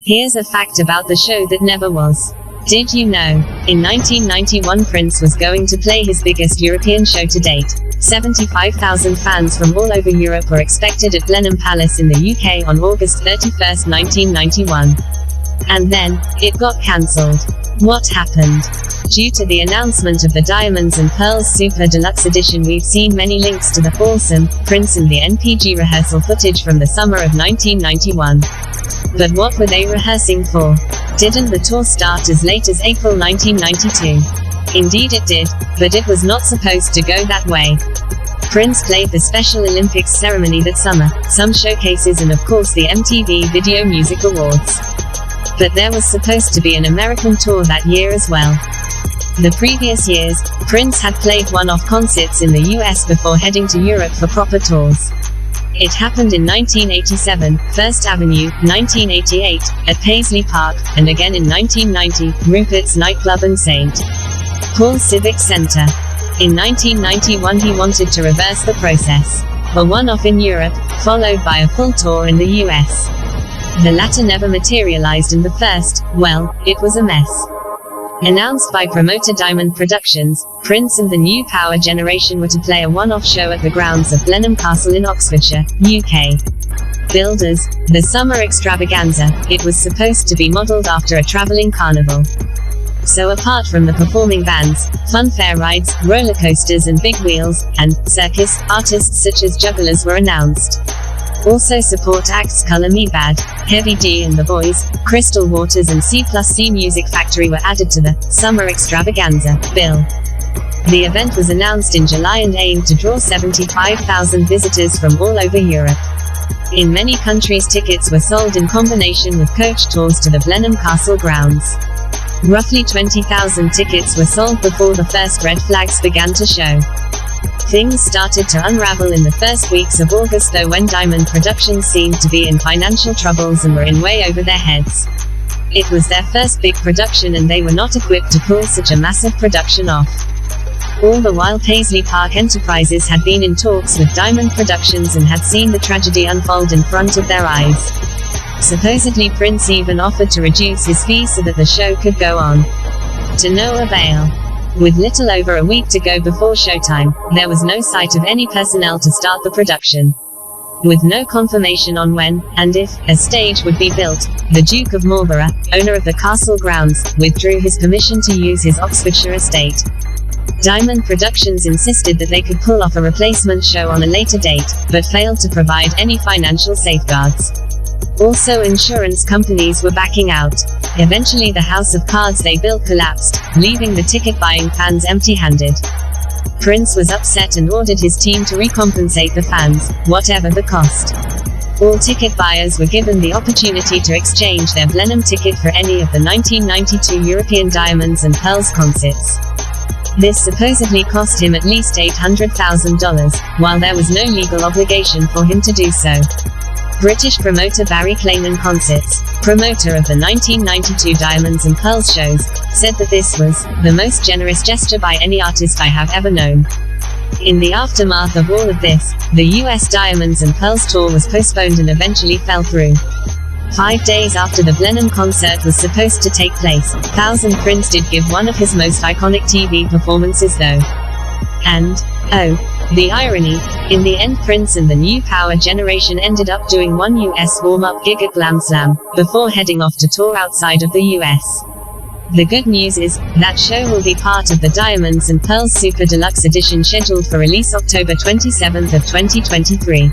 Here's a fact about the show that never was. Did you know? In 1991 Prince was going to play his biggest European show to date. 75,000 fans from all over Europe were expected at Blenheim Palace in the UK on August 31, 1991. And then, it got cancelled. What happened? Due to the announcement of the Diamonds and Pearls Super Deluxe Edition, we've seen many links to the Awesome Prince and the NPG rehearsal footage from the summer of 1991. But what were they rehearsing for? Didn't the tour start as late as April 1992? Indeed it did, but it was not supposed to go that way. Prince played the Special Olympics ceremony that summer, some showcases and of course the MTV Video Music Awards. But there was supposed to be an American tour that year as well. The previous years, Prince had played one-off concerts in the US before heading to Europe for proper tours. It happened in 1987, First Avenue, 1988, at Paisley Park, and again in 1990, Rupert's Nightclub and St. Paul Civic Center. In 1991 he wanted to reverse the process. A one-off in Europe, followed by a full tour in the US. The latter never materialized and the first, well, it was a mess. Announced by promoter Diamond Productions, Prince and the New Power Generation were to play a one-off show at the grounds of Blenheim Castle in Oxfordshire, UK. Billed as the Summer Extravaganza, it was supposed to be modelled after a travelling carnival. So apart from the performing bands, funfair rides, roller coasters and big wheels, and circus, artists such as jugglers were announced. Also support acts Colour Me Badd, Heavy D and the Boys, Crystal Waters and C+C Music Factory were added to the Summer Extravaganza bill. The event was announced in July and aimed to draw 75,000 visitors from all over Europe. In many countries tickets were sold in combination with coach tours to the Blenheim Castle grounds. Roughly 20,000 tickets were sold before the first red flags began to show. Things started to unravel in the first weeks of August though, when Diamond Productions seemed to be in financial troubles and were in way over their heads. It was their first big production and they were not equipped to pull such a massive production off. All the while Paisley Park Enterprises had been in talks with Diamond Productions and had seen the tragedy unfold in front of their eyes. Supposedly Prince even offered to reduce his fees so that the show could go on. To no avail. With little over a week to go before showtime, there was no sight of any personnel to start the production. With no confirmation on when, and if, a stage would be built, the Duke of Marlborough, owner of the castle grounds, withdrew his permission to use his Oxfordshire estate. Diamond Productions insisted that they could pull off a replacement show on a later date, but failed to provide any financial safeguards. Also, insurance companies were backing out. Eventually the house of cards they built collapsed, leaving the ticket-buying fans empty-handed. Prince was upset and ordered his team to recompensate the fans, whatever the cost. All ticket buyers were given the opportunity to exchange their Blenheim ticket for any of the 1992 European Diamonds and Pearls concerts. This supposedly cost him at least $800,000, while there was no legal obligation for him to do so. British promoter Barry Clayman Concerts, promoter of the 1992 Diamonds and Pearls shows, said that this was the most generous gesture by any artist I have ever known. In the aftermath of all of this, the US Diamonds and Pearls tour was postponed and eventually fell through. 5 days after the Blenheim concert was supposed to take place, Prince did give one of his most iconic TV performances though. And, oh, the irony, in the end Prince and the New Power Generation ended up doing one US warm-up gig at Glam Slam, before heading off to tour outside of the US. The good news is, that show will be part of the Diamonds and Pearls Super Deluxe Edition scheduled for release October 27 of 2023.